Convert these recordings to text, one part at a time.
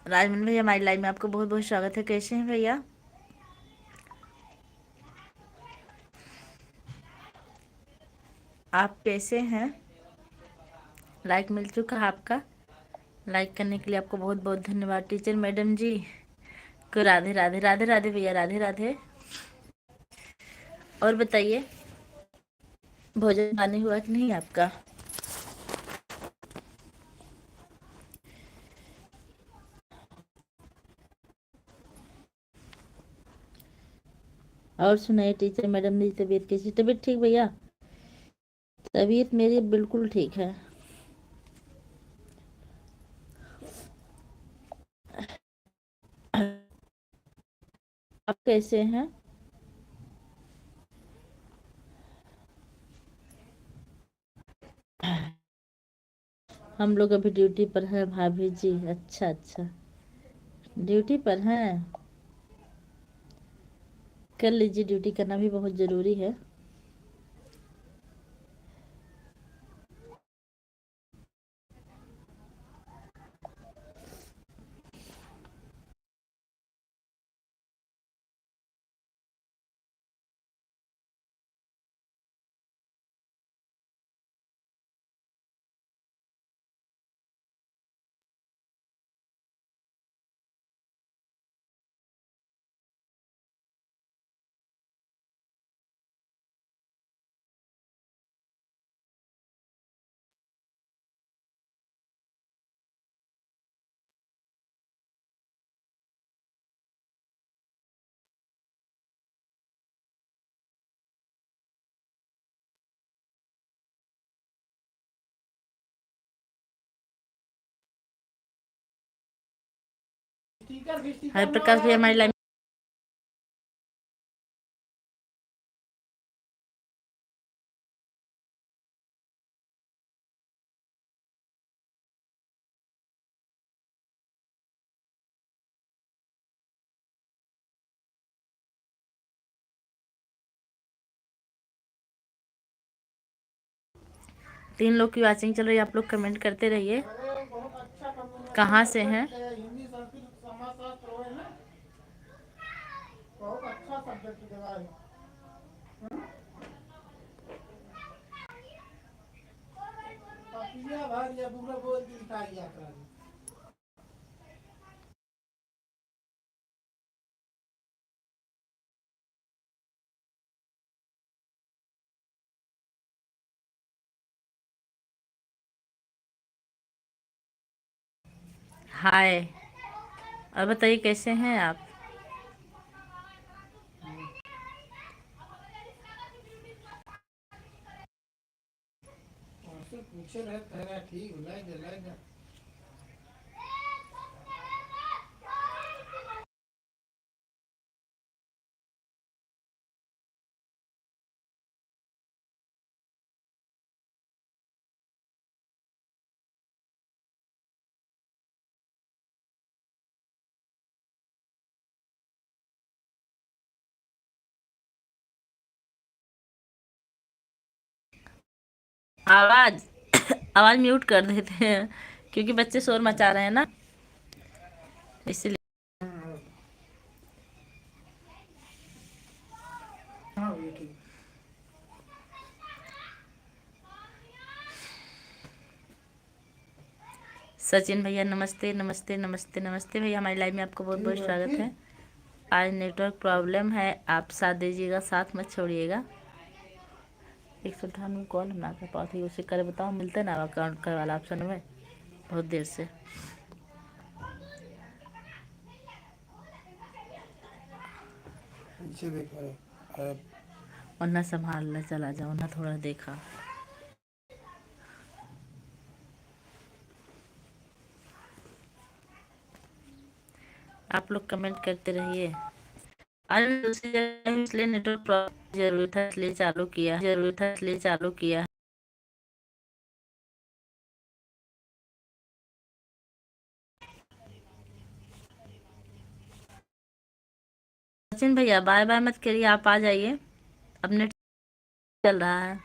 राजमन भैया हमारी लाइव में आपको बहुत बहुत स्वागत है। कैसे हैं भैया? आप कैसे हैं? लाइक मिल चुका है आपका? लाइक करने के लिए आपको बहुत बहुत धन्यवाद टीचर मैडम जी को। राधे राधे राधे राधे भैया, राधे राधे। और बताइए, भोजन पानी हुआ कि नहीं आपका? और सुनाइए टीचर मैडम जी, तबीयत कैसी? तबीयत ठीक भैया? तबीयत मेरी बिल्कुल ठीक है। आप कैसे हैं? हम लोग अभी ड्यूटी पर हैं भाभी जी। अच्छा अच्छा, ड्यूटी पर हैं। कर लीजिए, ड्यूटी करना भी बहुत ज़रूरी है। हरे प्रकाश भैया हमारी लाइव। 3 लोग की वॉचिंग चल रही है, आप लोग कमेंट करते रहिए। कहाँ से हैं? बहुत अच्छा सब्जेक्ट दिया है। पपिया भर या पूरा बोल के दिखाई यात्रा जी। हाय, और बताइए कैसे हैं आप? पूछे रहे ठीक लग आवाज आवाज म्यूट कर देते हैं क्योंकि बच्चे शोर मचा रहे हैं ना, इसलिए। हाँ ये ठीक। सचिन भैया नमस्ते नमस्ते नमस्ते नमस्ते भैया, हमारी लाइव में आपको बहुत बहुत स्वागत है। आज नेटवर्क प्रॉब्लम है, आप साथ दीजिएगा, साथ मत छोड़िएगा। 198 कॉल हम ना कर पाते, उसे करे बताओ, मिलता है ना अकाउंट का वाला ऑप्शन में बहुत देर से। पीछे देखा वरना संभाल चला जाओ ना, थोड़ा देखा। आप लोग कमेंट करते रहिए। आज मैं दूसरी जगह हूँ, इसलिए नेटवर्क प्रॉब्लम जरूरी था, इसलिए चालू किया। सचिन भैया बाय बाय मत करिए, आप आ जाइए, अब नेट चल रहा है।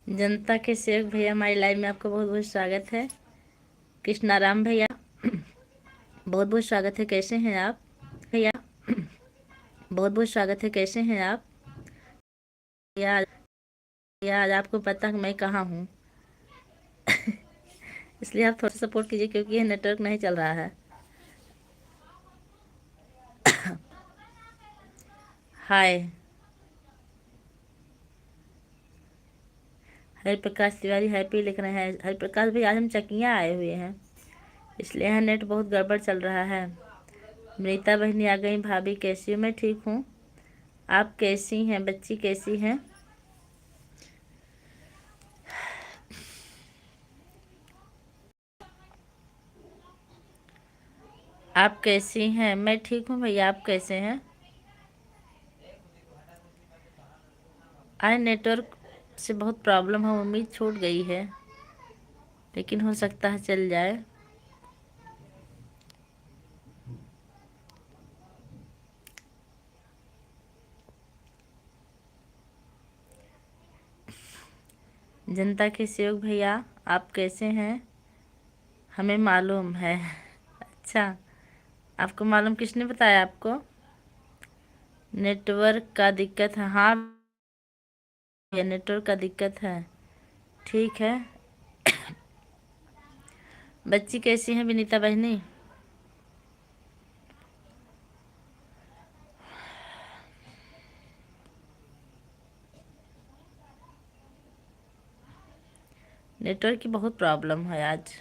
जनता के सेवक भैया हमारी लाइव में आपका बहुत बहुत स्वागत है। कृष्णाराम भैया बहुत बहुत स्वागत है, कैसे हैं आप भैया? बहुत बहुत स्वागत है, कैसे हैं आप भैया? आज आपको पता है मैं कहाँ हूँ इसलिए आप थोड़ा सपोर्ट कीजिए क्योंकि ये नेटवर्क नहीं चल रहा है। हाय हरिप्रकाश तिवारी हैप्पी लिख रहे हैं। हरिप्रकाश भाई आज हम चकियाँ आए हुए हैं इसलिए यहाँ नेट बहुत गड़बड़ चल रहा है। मृता बहनी आ गई। भाभी कैसी हो? मैं ठीक हूँ, आप कैसी हैं? बच्ची कैसी हैं? आप कैसी हैं? मैं ठीक हूँ भैया, आप कैसे हैं? आज नेटवर्क से बहुत प्रॉब्लम है, उम्मीद छूट गई है लेकिन हो सकता है चल जाए। जनता के सेवक भैया आप कैसे हैं? हमें मालूम है। अच्छा, आपको मालूम किसने बताया आपको? नेटवर्क का दिक्कत है। हाँ, ये नेटवर्क का दिक्कत है। ठीक है। बच्ची कैसी है विनीता बहनी? नेटवर्क की बहुत प्रॉब्लम है आज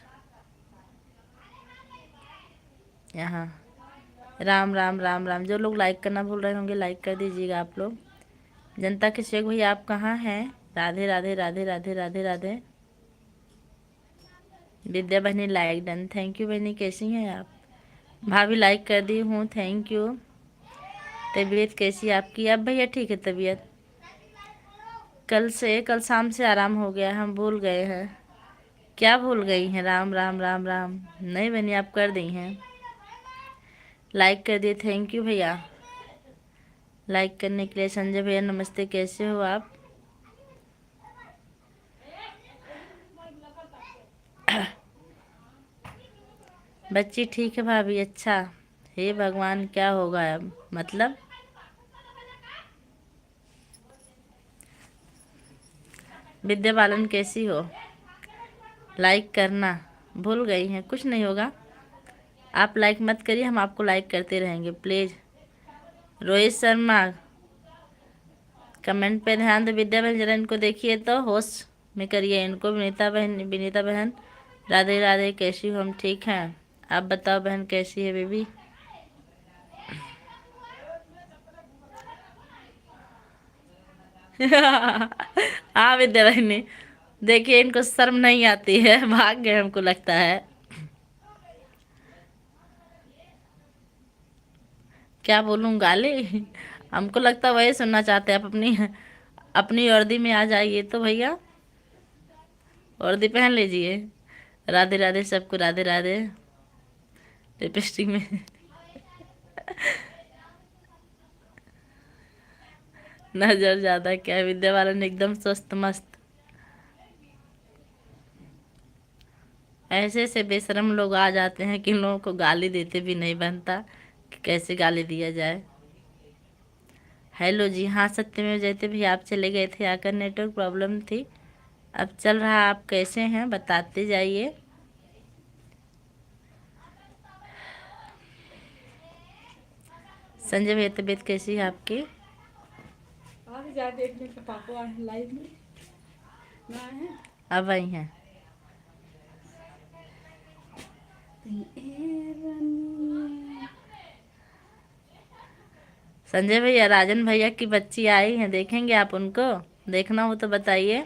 यहाँ। राम राम राम राम। जो लोग लाइक करना भूल रहे होंगे लाइक कर दीजिएगा आप लोग। जनता के सेवक भैया आप कहाँ हैं? राधे राधे राधे राधे राधे राधे। विद्या बहनी लाइक डन, थैंक यू बहनी, कैसी हैं आप? भाभी लाइक कर दी हूँ, थैंक यू। तबीयत कैसी है आपकी? अब भैया ठीक है तबीयत। कल शाम से आराम हो गया, हम भूल गए हैं। क्या भूल गई हैं? राम राम राम राम। नहीं बहनी आप कर दी हैं, लाइक कर दिए, थैंक यू भैया लाइक करने के लिए। संजय भैया नमस्ते, कैसे हो आप? बच्ची ठीक है भाभी। अच्छा, हे भगवान क्या होगा अब? मतलब विद्या बालन कैसी हो? लाइक करना भूल गई हैं? कुछ नहीं होगा, आप लाइक मत करिए, हम आपको लाइक करते रहेंगे प्लीज़। रोहित शर्मा कमेंट पे ध्यान दो। विद्या बहन जरा इनको देखिए तो, होश में करिए इनको। विनीता बहन राधे राधे, कैसी हो? हम ठीक हैं, आप बताओ बहन कैसी है बेबी? हाँ विद्या बहनी, देखिए इनको शर्म नहीं आती है, भाग गए हमको लगता है। क्या बोलूं, गाली? हमको लगता है वही सुनना चाहते हैं। आप अपनी अपनी वर्दी में आ जाइए तो भैया, वर्दी पहन लीजिए। राधे राधे सबको, राधे राधे। लिपस्टिक में नजर ज्यादा क्या है? विद्या बालन एकदम स्वस्थ मस्त। ऐसे ऐसे बेशरम लोग आ जाते हैं कि इन लोगों को गाली देते भी नहीं बनता कि कैसे गाली दिया जाए। हेलो जी, हाँ सत्यमेव जयते भी आप चले गए थे आकर, नेटवर्क प्रॉब्लम थी, अब चल रहा। आप कैसे हैं बताते जाइए। संजय भैया तबीयत कैसी है आपकी? अब आई हैं। संजय भैया राजन भैया की बच्ची आई है, देखेंगे आप उनको? देखना हो तो बताइए,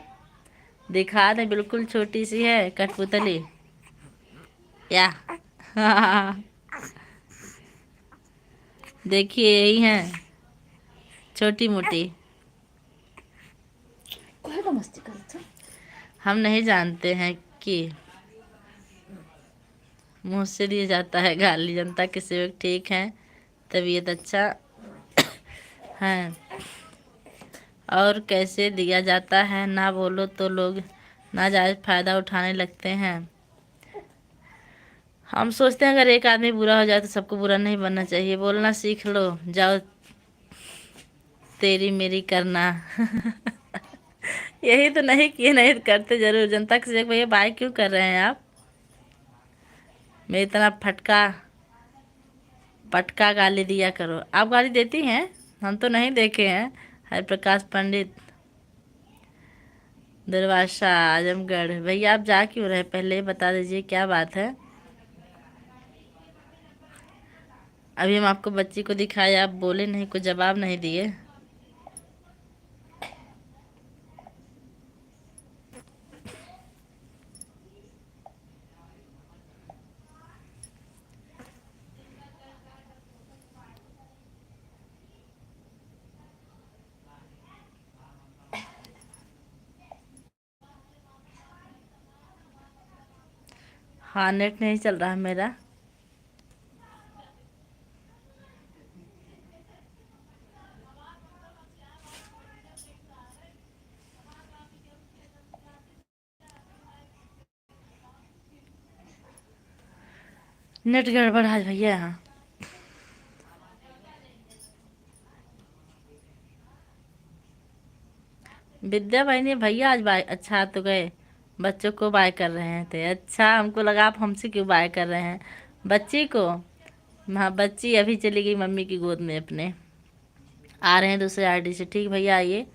दिखा दे। बिल्कुल छोटी सी है, कठपुतली या देखिए यही है, छोटी मोटी। हम नहीं जानते हैं कि मुंह से दिया जाता है गाली। जनता के सेवक ठीक हैं, तबीयत अच्छा है। और कैसे दिया जाता है, ना बोलो तो लोग नाजायज़ फ़ायदा उठाने लगते हैं। हम सोचते हैं अगर एक आदमी बुरा हो जाए तो सबको बुरा नहीं बनना चाहिए। बोलना सीख लो, जाओ तेरी मेरी करना। यही तो नहीं किए, नहीं तो करते जरूर। जनता से भैया बाय क्यों कर रहे हैं आप? मैं इतना फटका पटका गाली दिया करो। आप गाली देती हैं? हम तो नहीं देखे हैं। हरि प्रकाश पंडित, दरवासा आजमगढ़। भैया आप जा क्यों रहे, पहले ही बता दीजिए क्या बात है। अभी हम आपको बच्ची को दिखाए, आप बोले नहीं, कोई जवाब नहीं दिए। हाँ, नेट नहीं चल रहा है मेरा। नेट गड़बड़ है भैया यहाँ। विद्या भाई ने भैया आज बाय, अच्छा तो गए बच्चों को बाय कर रहे थे। अच्छा, हमको लगा आप हमसे क्यों बाय कर रहे हैं बच्ची को। हाँ, बच्ची अभी चली गई मम्मी की गोद में अपने। आ रहे हैं दूसरे आईडी से। ठीक भैया, आइए।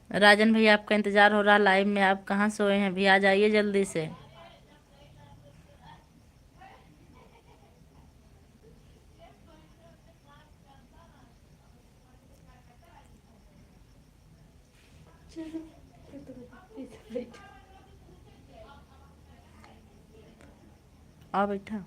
राजन भैया आपका इंतज़ार हो रहा लाइव में, आप कहाँ सोए हैं भी, आ जाइए जल्दी से। आ बैठा।